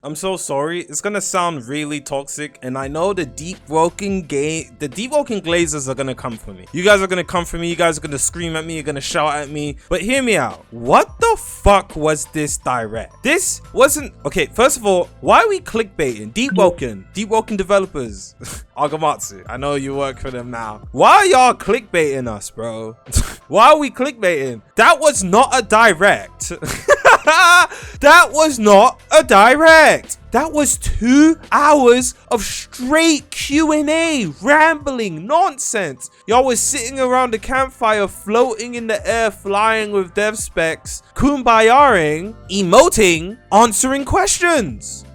I'm so sorry. It's gonna sound really toxic, and I know the Deepwoken glazers are gonna come for me. You guys are gonna come for me. You guys are gonna scream at me. You're gonna shout at me. But hear me out. What the fuck was this direct? This wasn't okay. First of all, why are we clickbaiting? Deepwoken developers, Agamatsu. I know you work for them now. Why are y'all clickbaiting us, bro? Why are we clickbaiting? That was not a direct. That was not a direct. That was 2 hours of straight Q&A, rambling nonsense. Y'all was sitting around the campfire, floating in the air, flying with dev specs, kumbayaing, emoting, answering questions.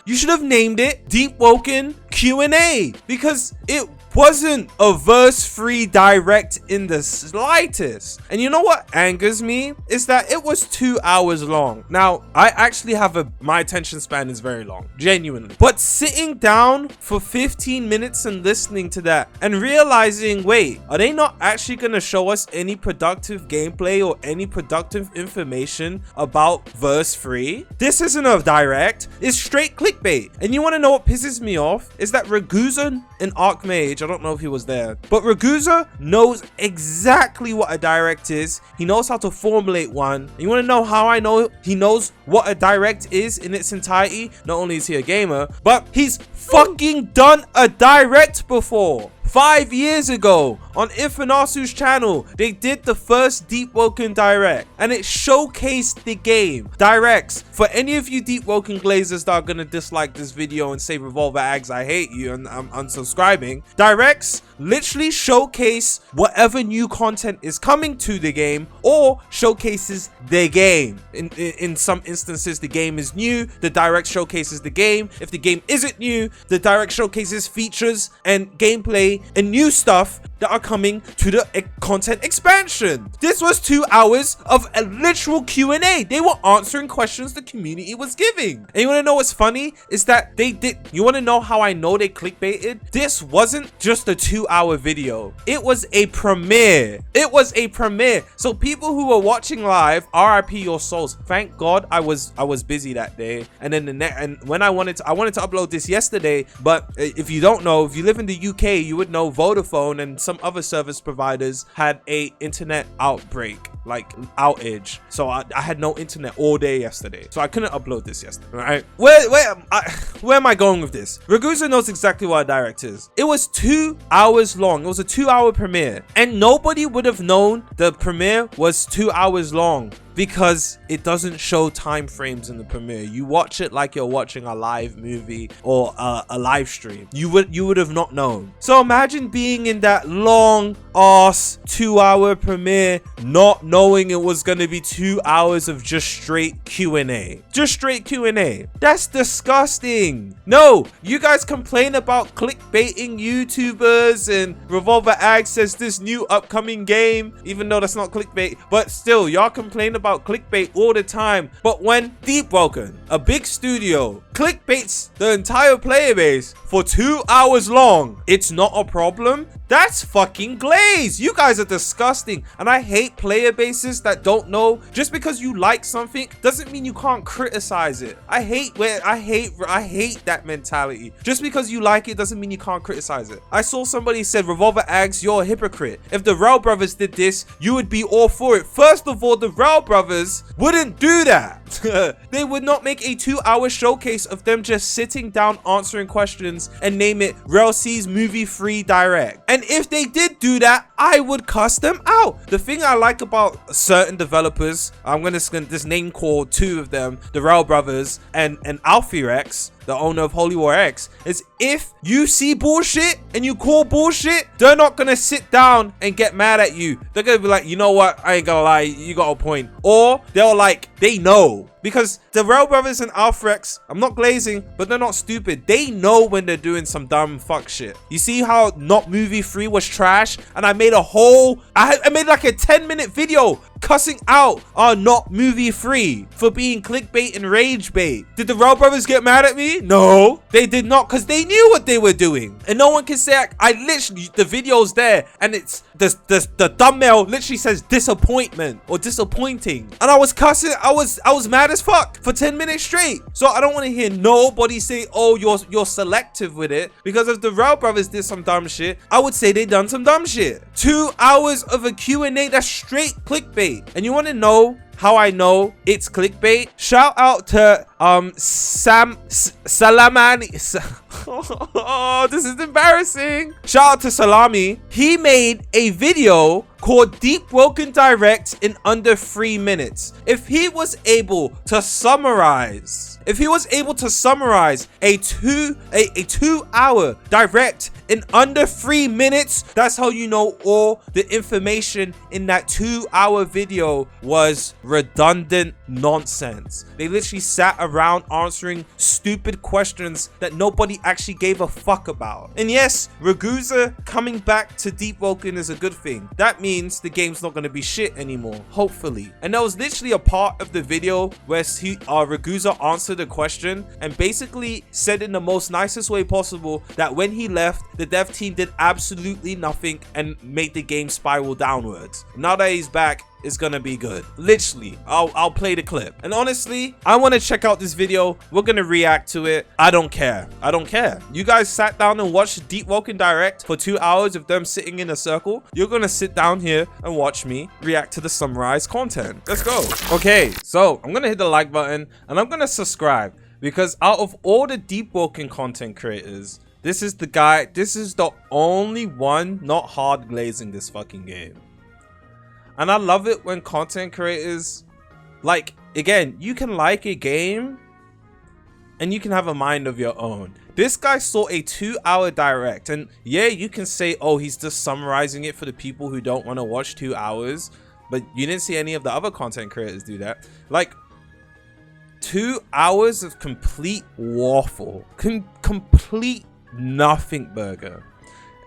You should have named it Deepwoken Q&A, because it wasn't a verse-free direct in the slightest. And you know what angers me is that it was 2 hours long. Now, I actually have my attention span is very long, genuinely. But sitting down for 15 minutes and listening to that and realizing, wait, are they not actually going to show us any productive gameplay or any productive information about verse-free? This isn't a direct, it's straight clickbait. And you want to know what pisses me off? Is that Ragusa and Archmage, I don't know if he was there, but Ragusa knows exactly what a direct is. He knows how to formulate one. And you want to know how I know he knows what a direct is in its entirety? Not only is he a gamer, but he's fucking done a direct before. 5 years ago on Infinasu's channel, they did the first Deepwoken direct and it showcased the game. Directs, for any of you Deepwoken glazers that are gonna dislike this video and say revolveragz, I hate you and I'm unsubscribing, directs literally showcase whatever new content is coming to the game or showcases the game. In some instances, the game is new, the direct showcases the game. If the game isn't new, the direct showcases features and gameplay and new stuff that are coming to the content expansion. This was 2 hours of a literal Q&A. They were answering questions the community was giving. And you want to know what's funny? Is that they did. You want to know how I know they clickbaited? This wasn't just a 2 hour video. It was a premiere. So people who were watching live, RIP your souls. Thank God I was busy that day. And then when I wanted to upload this yesterday, but if you don't know, if you live in the UK, you would know Vodafone and some other service providers had a internet outbreak, like outage. So I had no internet all day yesterday, so I couldn't upload this yesterday. Right? Where am I going with this? Ragusa knows exactly what a direct is. It was 2 hours long. It was a 2 hour premiere, and nobody would have known the premiere was 2 hours long because it doesn't show time frames in the premiere. You watch it like you're watching a live movie or a live stream. You would have not known. So imagine being in that long ass 2 hour premiere, not knowing it was gonna be 2 hours of just straight Q&A. That's disgusting. No, you guys complain about clickbaiting YouTubers and revolveragz says this new upcoming game, even though that's not clickbait, but still y'all complain about clickbait all the time. But when Deepwoken, a big studio, clickbaits the entire player base for 2 hours long, it's not a problem. That's fucking glaze. You guys are disgusting. And I hate player bases that don't know. Just because you like something doesn't mean you can't criticize it. I hate that mentality. Just because you like it doesn't mean you can't criticize it. I saw somebody said, revolveragz, you're a hypocrite. If the Rel brothers did this, you would be all for it. First of all, the Rel brothers wouldn't do that. They would not make a 2 hour showcase of them just sitting down answering questions and name it Rel C's movie free direct. And if they did do that, I would cuss them out. The thing I like about certain developers, I'm gonna just name call two of them, the Rel brothers and Alfie-Rex, the owner of Holy War X, is if you see bullshit and you call bullshit, they're not gonna sit down and get mad at you. They're gonna be like, you know what, I ain't gonna lie, you got a point. Or they're like, they know. Because the Rel brothers and Alfrex, I'm not glazing, but they're not stupid. They know when they're doing some dumb fuck shit. You see how not movie free was trash? And I made a whole, I made like a 10-minute video cussing out are not movie free for being clickbait and rage bait. Did the Row Brothers get mad at me? No, they did not, because they knew what they were doing. And no one can say I literally, the video's there and it's the thumbnail literally says disappointment or disappointing, and I was cussing. I was mad as fuck for 10 minutes straight. So I don't want to hear nobody say, oh, you're selective with it, because if the Row Brothers did some dumb shit, I would say they done some dumb shit. 2 hours of a Q&A, that's straight clickbait. And you want to know how I know it's clickbait? Shout out to Salamani. Oh, this is embarrassing. Shout out to Salami. He made a video called Deepwoken Direct in under 3 minutes. If he was able to summarize a 2 hour direct in under 3 minutes, that's how you know all the information in that 2 hour video was redundant nonsense. They literally sat around answering stupid questions that nobody actually gave a fuck about. And yes, revolveragz coming back to Deepwoken is a good thing. That means the game's not going to be shit anymore, hopefully. And there was literally a part of the video where revolveragz answered a question and basically said in the most nicest way possible that when he left, the dev team did absolutely nothing and made the game spiral downwards. Now that he's back, it's gonna be good. Literally, I'll play the clip. And honestly, I want to check out this video. We're gonna react to it. I don't care. You guys sat down and watched Deepwoken Direct for 2 hours of them sitting in a circle. You're gonna sit down here and watch me react to the summarized content. Let's go. Okay, so I'm gonna hit the like button and I'm gonna subscribe, because out of all the Deepwoken content creators, this is the only one not hard glazing this fucking game. And I love it when content creators, like, again, you can like a game and you can have a mind of your own. This guy saw a 2 hour direct, and yeah, you can say, oh, he's just summarizing it for the people who don't want to watch 2 hours, but you didn't see any of the other content creators do that. Like, 2 hours of complete waffle, complete nothing burger.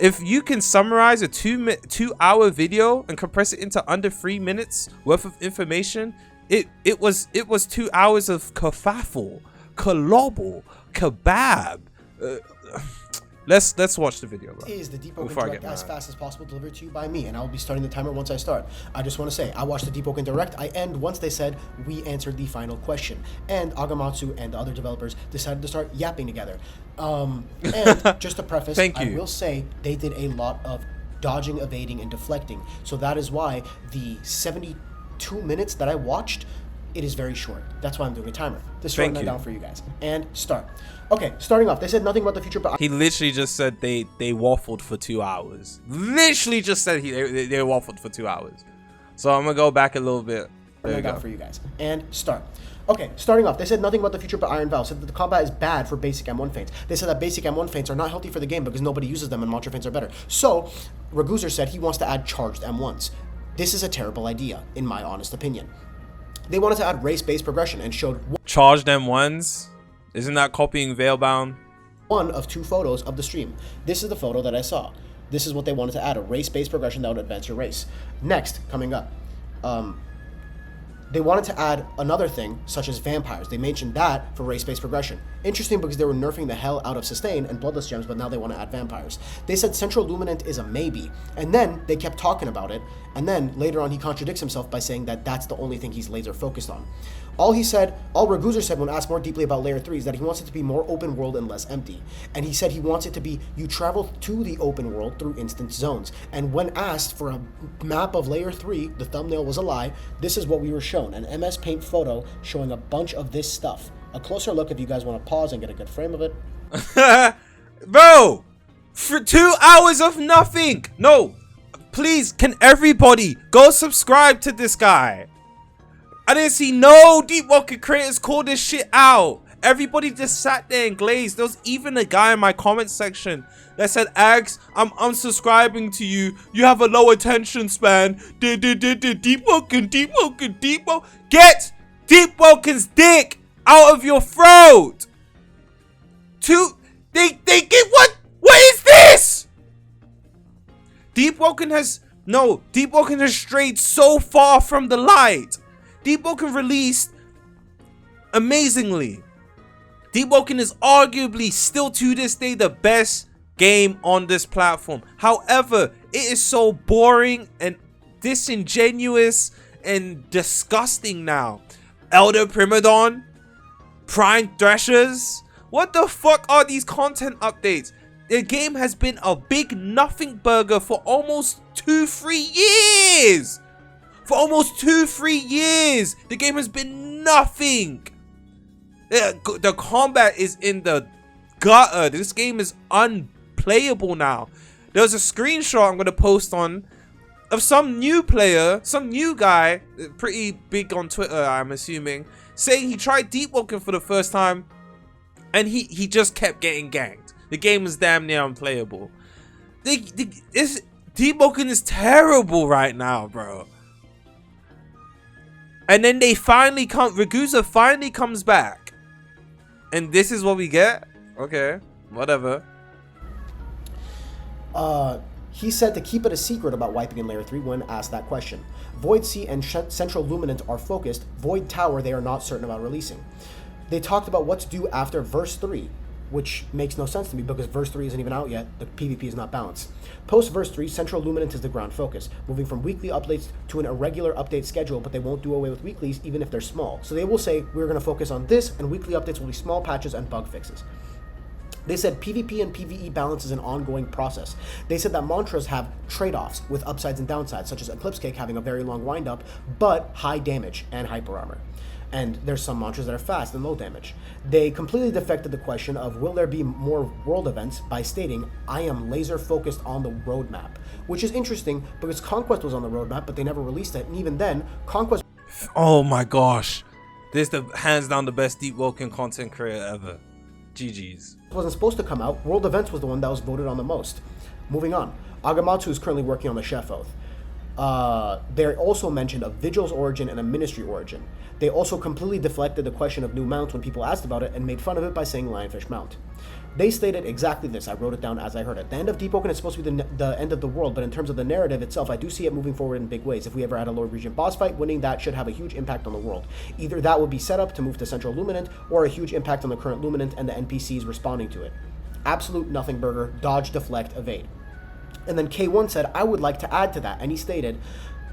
If you can summarize a 2 hour video and compress it into under 3 minutes worth of information, it was 2 hours of kerfuffle, kalobble, kebab. Let's watch the video, bro. Is the Deepwoken Direct as fast as possible delivered to you by me, and I will be starting the timer once I start. I just want to say, I watched the Deepwoken Direct. I end once they said we answered the final question, and Agamatsu and the other developers decided to start yapping together. And just to preface, I will say they did a lot of dodging, evading, and deflecting. So that is why the 72 minutes that I watched, it is very short. That's why I'm doing a timer. Just writing that down for you guys. And start. Okay, starting off, they said nothing about the future, but he literally just said they waffled for 2 hours. Literally just said they waffled for 2 hours. So I'm gonna go back a little bit. There you go. For you guys. And start. Okay, starting off, they said nothing about the future but Iron Valve. Said that the combat is bad for basic M1 feints. They said that basic M1 feints are not healthy for the game because nobody uses them and Mantra feints are better. So, revolveragz said he wants to add charged M1s. This is a terrible idea, in my honest opinion. They wanted to add race-based progression and showed charged M1s? Isn't that copying Veilbound? One of 2 photos of the stream. This is the photo that I saw. This is what they wanted to add, a race-based progression that would advance your race. Next, coming up, they wanted to add another thing, such as vampires. They mentioned that for race-based progression. Interesting, because they were nerfing the hell out of Sustain and Bloodless Gems, but now they want to add vampires. They said Central Luminant is a maybe, and then they kept talking about it, and then later on he contradicts himself by saying that that's the only thing he's laser focused on. All revolveragz said when asked more deeply about Layer 3 is that he wants it to be more open world and less empty. And he said he wants it to be, you travel to the open world through instance zones. And when asked for a map of Layer 3, the thumbnail was a lie, this is what we were shown. An MS Paint photo showing a bunch of this stuff. A closer look if you guys want to pause and get a good frame of it. Bro! For 2 hours of nothing! No! Please, can everybody go subscribe to this guy? I didn't see no Deepwoken creators call this shit out. Everybody just sat there and glazed. There was even a guy in my comment section that said, Agz, I'm unsubscribing to you. You have a low attention span. Deepwoken. Get Deepwoken's dick out of your throat. They get what? What is this? Deepwoken has No, Deepwoken has strayed so far from the light. Deepwoken released amazingly. Deepwoken is arguably still to this day the best game on this platform. However, it is so boring and disingenuous and disgusting now. Elder Primadon, Prime Threshers, what the fuck are these content updates? The game has been a big nothing burger for almost 2-3 years. For almost 2-3 years, the game has been nothing. The combat is in the gutter. This game is unplayable now. There's a screenshot I'm gonna post on of some new player, some new guy, pretty big on Twitter, I'm assuming, saying he tried Deepwoken for the first time and he just kept getting ganked. The game is damn near unplayable. Deepwoken is terrible right now, bro. And then they finally come, Ragusa finally comes back. And this is what we get? Okay, whatever. He said to keep it a secret about wiping in Layer 3 when asked that question. Void Sea and Central Luminant are focused. Void Tower they are not certain about releasing. They talked about what's due after Verse 3, which makes no sense to me because Verse 3 isn't even out yet. The PvP is not balanced. Post Verse 3, Central Luminant is the ground focus, moving from weekly updates to an irregular update schedule, but they won't do away with weeklies even if they're small. So they will say, we're going to focus on this, and weekly updates will be small patches and bug fixes. They said PvP and PvE balance is an ongoing process. They said that mantras have trade-offs with upsides and downsides, such as Eclipse Cake having a very long wind-up, but high damage and hyper armor. And there's some mantras that are fast and low damage. They completely defected the question of will there be more world events by stating, I am laser focused on the roadmap, which is interesting because Conquest was on the roadmap, but they never released it. And even then, Conquest... Oh my gosh. This is the hands down the best Deepwoken content creator ever. GG's. wasn't supposed to come out. World Events was the one that was voted on the most. Moving on. Agamatsu is currently working on the Chef Oath. They also mentioned a Vigil's origin and a Ministry origin. They also completely deflected the question of new mounts when people asked about it and made fun of it by saying Lionfish Mount. They stated exactly this. I wrote it down as I heard it. The end of Deepwoken is supposed to be the end of the world, but in terms of the narrative itself, I do see it moving forward in big ways. If we ever had a Lord Regent boss fight, winning that should have a huge impact on the world. Either that would be set up to move to Central Luminant, or a huge impact on the current Luminant and the NPCs responding to it. Absolute nothing burger, dodge, deflect, evade. And then K1 said, I would like to add to that, and he stated,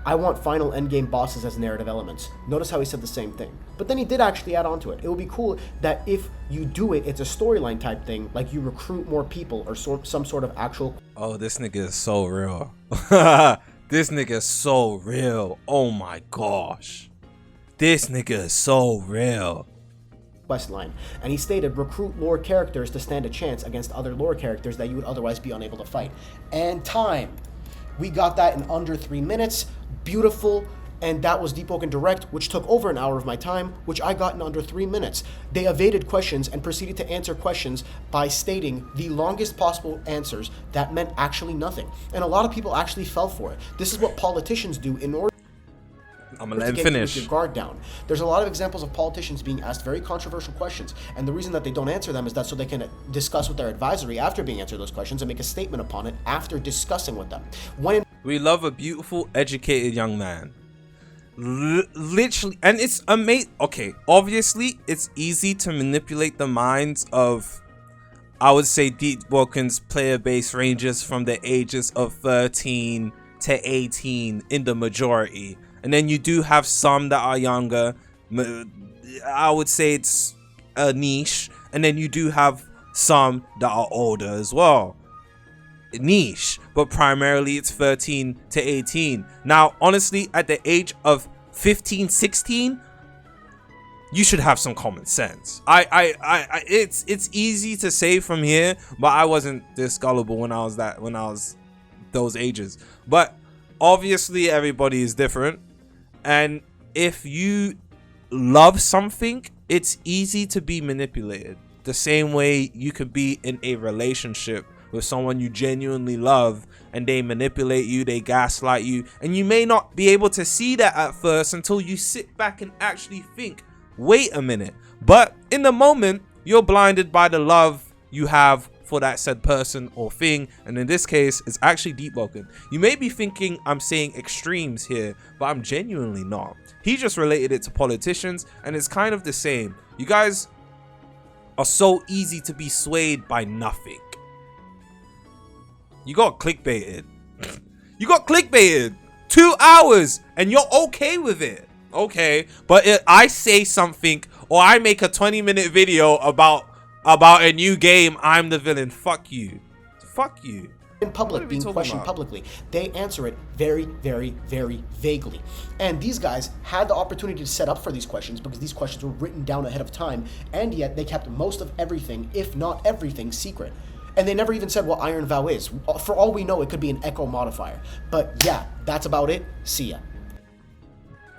I want final endgame bosses as narrative elements. Notice how he said the same thing. But then he did actually add on to it. It would be cool that if you do it, it's a storyline type thing, like you recruit more people or some sort of actual... Oh, this nigga is so real. This nigga is so real. Oh my gosh. This nigga is so real. Quest line. And he stated, recruit lore characters to stand a chance against other lore characters that you would otherwise be unable to fight. And time. We got that in under 3 minutes. Beautiful. And that was Deepwoken Direct, which took over an hour of my time, which I got in under 3 minutes. They evaded questions and proceeded to answer questions by stating the longest possible answers that meant actually nothing. And a lot of people actually fell for it. This is what politicians do in order I'm gonna let him finish. Your guard down. There's a lot of examples of politicians being asked very controversial questions, and the reason that they don't answer them is that so they can discuss with their advisory after being answered those questions and make a statement upon it after discussing with them. We love a beautiful, educated young man. Literally, and it's amazing. Okay, obviously, it's easy to manipulate the minds of, I would say, Deepwoken's player base ranges from the ages of 13 to 18 in the majority. And then you do have some that are younger. I would say it's a niche. And then you do have some that are older as well. Niche. But primarily it's 13 to 18. Now, honestly, at the age of 15, 16, you should have some common sense. It's easy to say from here, but I wasn't this gullible when I was those ages. But obviously everybody is different. And if you love something, it's easy to be manipulated. The same way you could be in a relationship with someone you genuinely love and they manipulate you, they gaslight you, and you may not be able to see that at first until you sit back and actually think, wait a minute. But in the moment, you're blinded by the love you have for that said person or thing, and in this case it's actually Deepwoken. You may be thinking I'm saying extremes here, but I'm genuinely not. He just related it to politicians, and it's kind of the same. You guys are so easy to be swayed by nothing. You got clickbaited. You got clickbaited 2 hours and you're okay with it. Okay, but if I say something or I make a 20-minute video about a new game, I'm the villain. Fuck you. Fuck you. In public, being questioned publicly, they answer it very, very, very vaguely. And these guys had the opportunity to set up for these questions because these questions were written down ahead of time, and yet they kept most of everything, if not everything, secret. And they never even said what Iron Vow is. For all we know, it could be an echo modifier. But yeah, that's about it. See ya.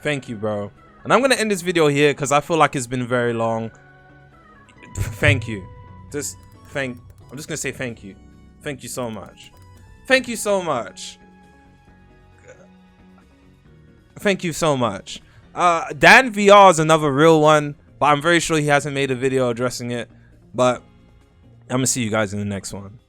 Thank you, bro. And I'm going to end this video here because I feel like it's been very long. Thank you. I'm just going to say thank you. Thank you so much. Thank you so much. Thank you so much. Dan VR is another real one, but I'm very sure he hasn't made a video addressing it. But I'm going to see you guys in the next one.